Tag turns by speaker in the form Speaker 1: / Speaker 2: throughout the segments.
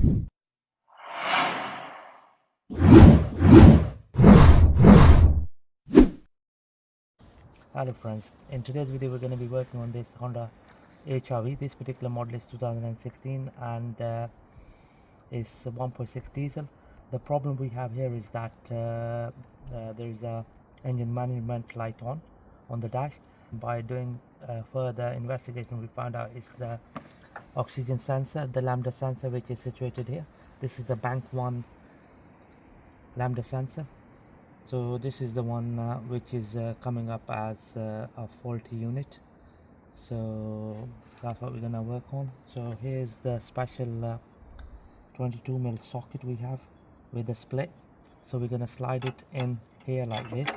Speaker 1: Hello friends, in today's video we're going to be working on this Honda HRV. This particular model is 2016 and is 1.6 diesel. The problem we have here is that there is a engine management light on the dash. By doing further investigation, we found out it's the oxygen sensor, the lambda sensor, which is situated here. This is the bank 1 lambda sensor. So this is the one which is coming up as a faulty unit. So that's what we're gonna work on. So here's the special 22mm socket we have with a split. So we're gonna slide it in here like this,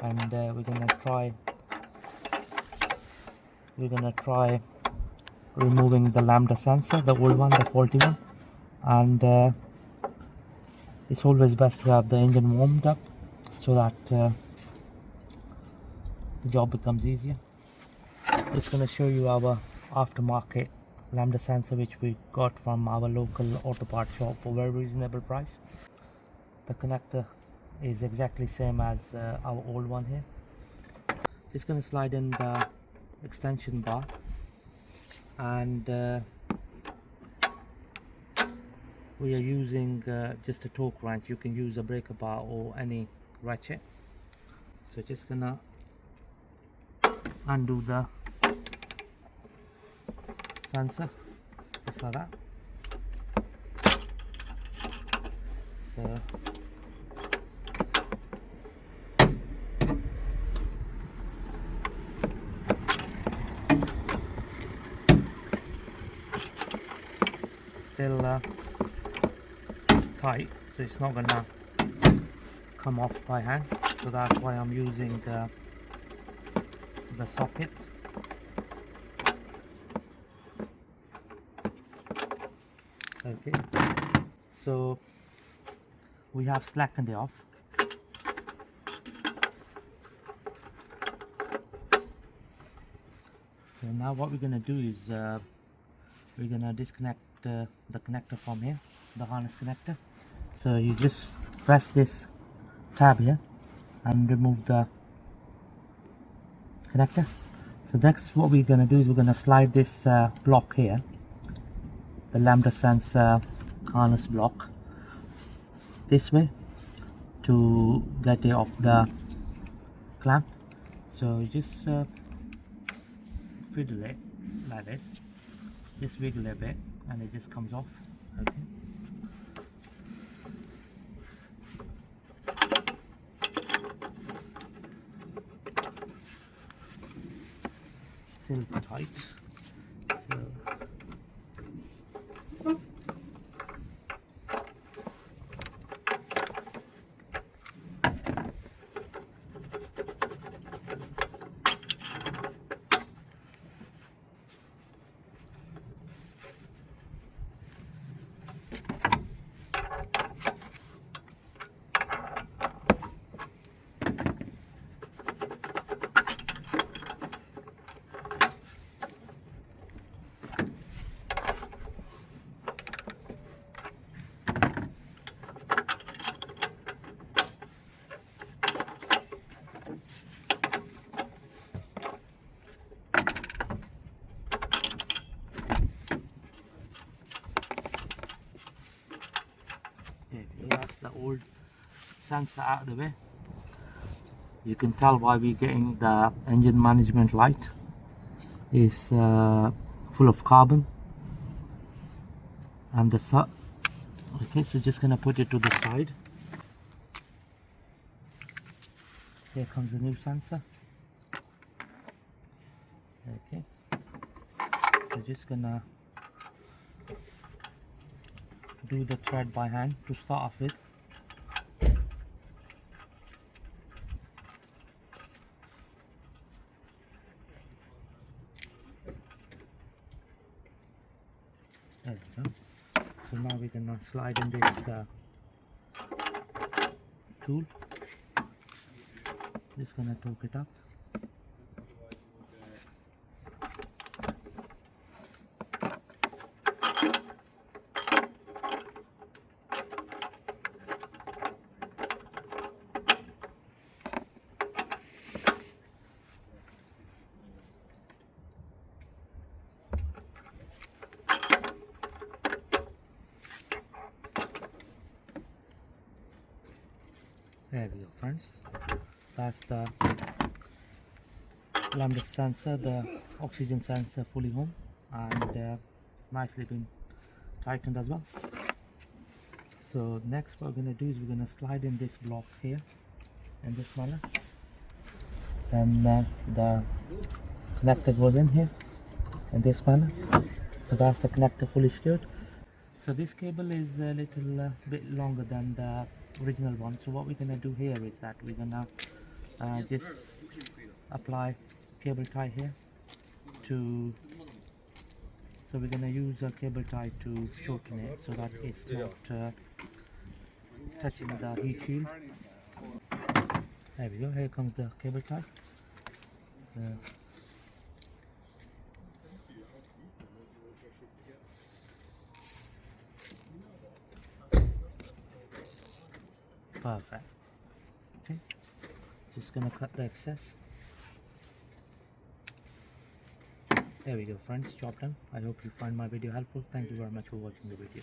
Speaker 1: and we're gonna try removing the lambda sensor, the old one, the faulty one. And it's always best to have the engine warmed up so that the job becomes easier. It's going to show you our aftermarket lambda sensor which we got from our local auto part shop for a very reasonable price. The connector is exactly same as our old one here. Just going to slide in the extension bar, and we are using just a torque wrench. You can use a breaker bar or any ratchet. So just gonna undo the sensor just like that. So still it's tight, so it's not gonna come off by hand, so that's why I'm using the socket. Okay, so we have slackened it off. So now what we're gonna do is we're gonna disconnect the connector from here, the harness connector. So you just press this tab here and remove the connector. So next what we're going to do is we're going to slide this block here, the lambda sensor harness block, this way to get it off the clamp. So you just fiddle it like this, just wiggle it a bit and it just comes off. Okay. Still tight, so that's the old sensor out of the way. You can tell why we're getting the engine management light is full of carbon, and the okay, so just gonna put it to the side. Here comes the new sensor. Okay, so just gonna do the thread by hand to start off with. There we go. So now we're gonna slide in this tool. Just gonna torque it up. There we go, friends. That's the lambda sensor, the oxygen sensor fully home, and nicely been tightened as well. So next what we're going to do is we're going to slide in this block here in this manner. Then the connector goes in here in this manner. So that's the connector fully secured. So this cable is a little bit longer than the original one. So what we're going to do here is that we're going to just apply cable tie here to, so we're going to use a cable tie to shorten it so that it's not touching the heat shield. There we go, here comes the cable tie. So perfect. Okay, just gonna cut the excess. There we go, friends, job done. I hope you find my video helpful. Thank you very much for watching the video.